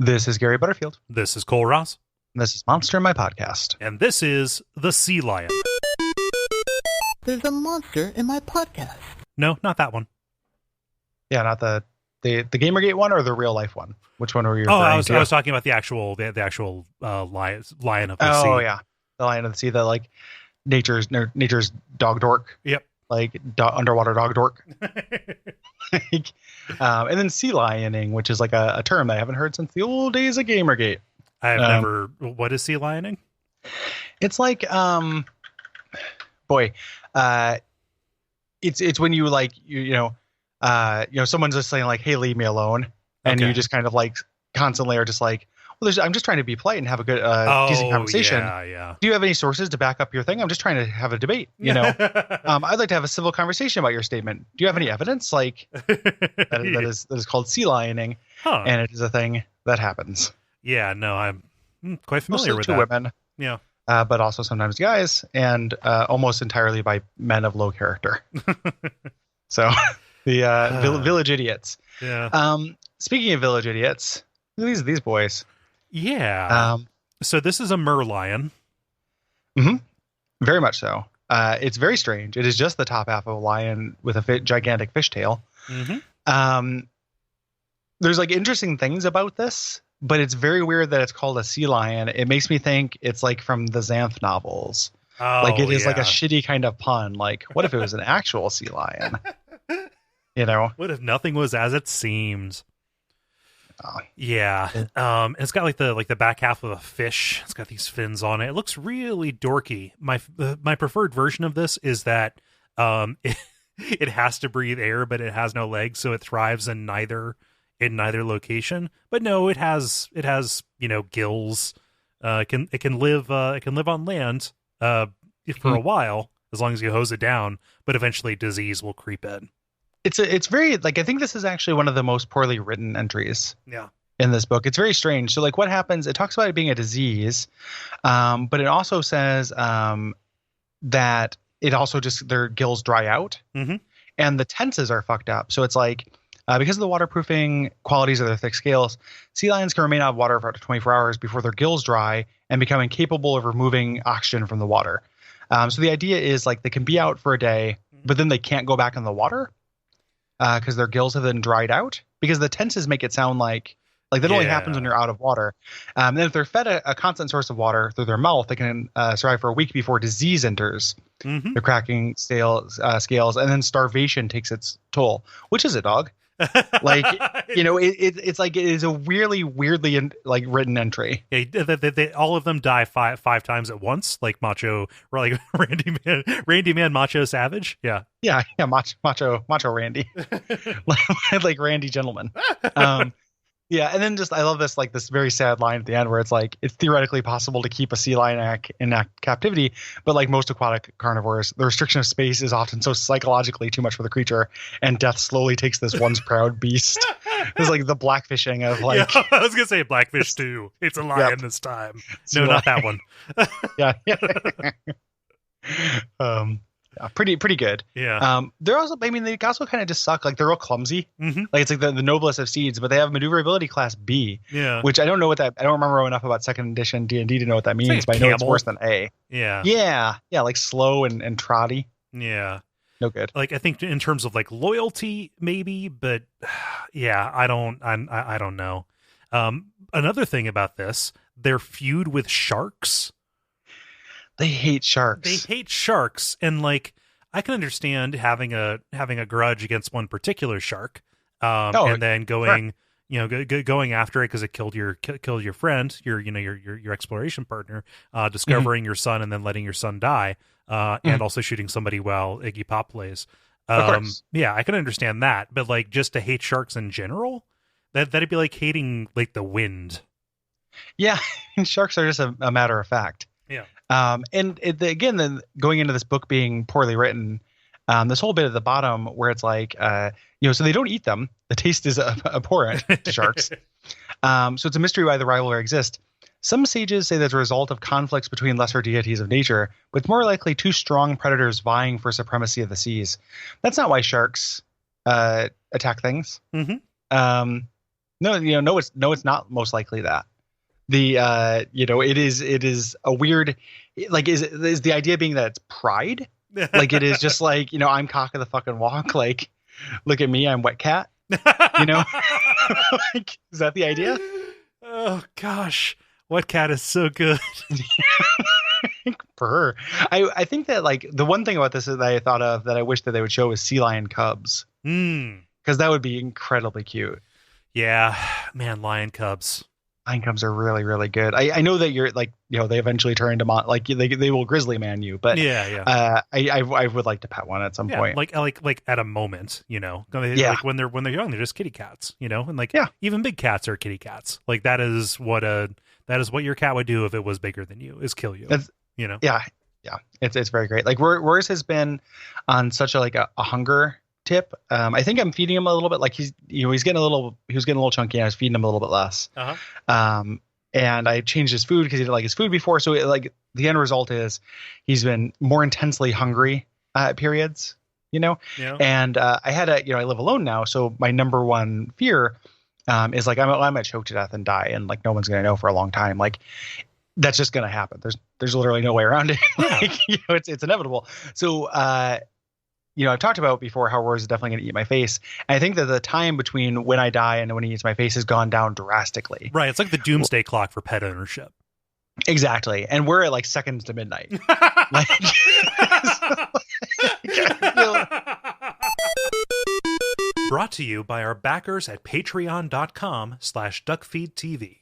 This is Gary Butterfield. This is Cole Ross. And this is Monster in My Podcast. And this is The Sea Lion. There's a monster in my podcast. No, not that one. Yeah, not the Gamergate one or the real life one. Which one were you referring I to? was talking about the actual lion of the sea. Oh, yeah. The lion of the sea, the like nature's dog dork. Yep. Like underwater dog dork. And then sea lioning, which is like a term I haven't heard since the old days of Gamergate. I've never. What is sea lioning? It's like, it's when you like someone's just saying like, "Hey, leave me alone," and Okay. you just kind of like constantly are just like, "Well, I'm just trying to be polite and have a good, decent conversation." Yeah. Do you have any sources to back up your thing? I'm just trying to have a debate. I'd like to have a civil conversation about your statement. Do you have any evidence? Like that is called sea lioning, and it is a thing that happens. Yeah, no, I'm quite familiar Mostly with to that. women, Yeah. but also sometimes guys, and almost entirely by men of low character. So the village idiots. Yeah. Speaking of village idiots, look at these boys. Yeah. So this is a merlion. Very much so. It's very strange. It is just the top half of a lion with a gigantic fishtail. Mm-hmm. There's like interesting things about this, but it's very weird that it's called a sea lion. It makes me think it's like from the Xanth novels. Like it is like a shitty kind of pun. Like, what if it was an actual sea lion? What if nothing was as it seems? Oh. Yeah. It's got like the back half of a fish. It's got these fins on it. It looks really dorky. My preferred version of this is that it has to breathe air, but it has no legs, so it thrives in neither location. But no, it has gills. It can live on land for a while as long as you hose it down, but eventually disease will creep in. It's very like, I think this is actually one of the most poorly written entries. Yeah. In this book. It's very strange. So like what happens, it talks about it being a disease, but it also says that it also just their gills dry out, and the tenses are fucked up. So it's like because of the waterproofing qualities of their thick scales, sea lions can remain out of water for up to 24 hours before their gills dry and become incapable of removing oxygen from the water. So the idea is like they can be out for a day, but then they can't go back in the water because their gills have been dried out, because the tenses make it sound like that only happens when you're out of water. And if they're fed a constant source of water through their mouth, they can survive for a week before disease enters the cracking scales, and then starvation takes its toll. Which is a dog. Like, it's like it is a weirdly like written entry. Yeah, they all of them die five times at once, like Macho, or like Randy Man, Macho Savage. Yeah, Macho Randy, like Randy Gentleman. Yeah, and then I love this very sad line at the end where it's like, it's theoretically possible to keep a sea lion in captivity, but like most aquatic carnivores, the restriction of space is often so psychologically too much for the creature, and death slowly takes this once proud beast. It's like the blackfishing of like... Yeah, I was going to say Blackfish too. It's a lion this time. No, not that one. Yeah. Pretty good. Yeah. They're also, they also kind of just suck. Like they're real clumsy. Like it's like the noblest of seeds, but they have maneuverability class B. Yeah. Which I don't know I don't remember enough about second edition D&D to know what that means, like but I know it's worse than A. Yeah. Yeah. Like slow and trotty. Yeah. No good. Like I think in terms of like loyalty, maybe, but yeah, I don't know. Another thing about this, their feud with sharks. They hate sharks. And like I can understand having a grudge against one particular shark, and then going going after it because it killed your friend, your exploration partner, discovering your son and then letting your son die, and also shooting somebody while Iggy Pop plays. Yeah, I can understand that, but like just to hate sharks in general, that'd be like hating like the wind. Yeah, sharks are just a matter of fact. Yeah. And again, going into this book being poorly written, this whole bit at the bottom where it's like, so they don't eat them. The taste is abhorrent to sharks. So it's a mystery why the rivalry exists. Some sages say that's a result of conflicts between lesser deities of nature, but it's more likely two strong predators vying for supremacy of the seas. That's not why sharks attack things. No, it's not most likely that. The it is a weird, like, is the idea being that it's pride? Like, it is just like, I'm cock of the fucking walk, like, look at me, I'm wet cat, you know? Like, is that the idea? Oh gosh, Wet Cat is so good. For her. I think that, like, the one thing about this that I thought of that I wish that they would show is sea lion cubs. Because that would be incredibly cute. Yeah, man, lion cubs. Lion cubs are really, really good. I know that you're like, they eventually turn into like they will grizzly man you, but I would like to pet one at some point. Like at a moment, like when they're young, they're just kitty cats, and like even big cats are kitty cats. Like that is what your cat would do if it was bigger than you, is kill you. Yeah, it's very great. Like Royce has been on such a hunger tip. I think I'm feeding him a little bit, like he was getting a little chunky, and I was feeding him a little bit less. And I changed his food because he didn't like his food before. So the end result is he's been more intensely hungry at periods, and I had I live alone now. So my number one fear is like, I might choke to death and die. And like, no one's going to know for a long time. Like, that's just going to happen. There's literally no way around it. Like, it's inevitable. So, I've talked about before how Royce is definitely going to eat my face. And I think that the time between when I die and when he eats my face has gone down drastically. Right. It's like the doomsday clock for pet ownership. Exactly. And we're at like seconds to midnight. Brought to you by our backers at patreon.com/duckfeed.tv.